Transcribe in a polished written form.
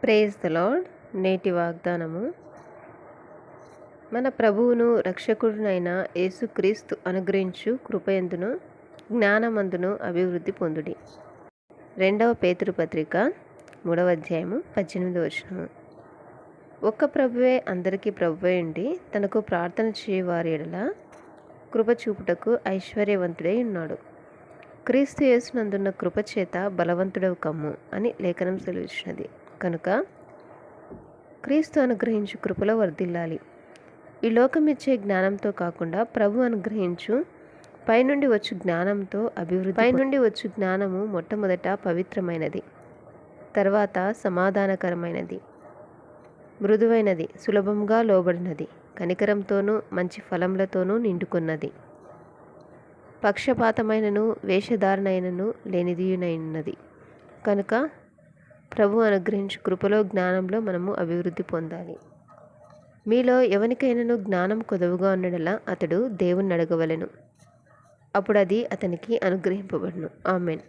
Praise the lord. నేటి వాగ్దానము, మన ప్రభువును రక్షకుడునైన యేసుక్రీస్తు అనుగ్రహించు కృపయందును జ్ఞానమందును అభివృద్ధి పొందుడి. 2 పేతురు పత్రిక 3వ అధ్యాయము 18వ వచనము. ఒక్క ప్రభువే అందరికీ ప్రభువై ఉండి తనకు ప్రార్థన చేయవారి ఎడల కృప చూపుటకు ఐశ్వర్యవంతుడై ఉన్నాడు. క్రీస్తు యేసునందున్న కృపచేత బలవంతుడవు కమ్ము అని లేఖనం సెలవిచ్చినది. కనుక క్రీస్తు అనుగ్రహించు కృపలో వర్ధిల్లాలి. ఈ లోకమిచ్చే జ్ఞానంతో కాకుండా ప్రభు అనుగ్రహించు పైనుండి వచ్చు జ్ఞానంతో అభివృద్ధి. పైనుండి వచ్చు జ్ఞానము మొట్టమొదట పవిత్రమైనది, తర్వాత సమాధానకరమైనది, మృదువైనది, సులభంగా లోబడినది, కనికరంతోనూ మంచి ఫలములతోనూ నిండుకున్నది, పక్షపాతమైనను వేషధారణైనను లేనిదియునైనది. కనుక ప్రభు అనుగ్రహించు కృపలో జ్ఞానంలో మనము అభివృద్ధి పొందాలి. మీలో ఎవనికైనాను జ్ఞానం కొదవుగా ఉన్నడలా అతడు దేవుణ్ణి అడగవలెను, అప్పుడు అది అతనికి అనుగ్రహింపబడును. ఆమేన్.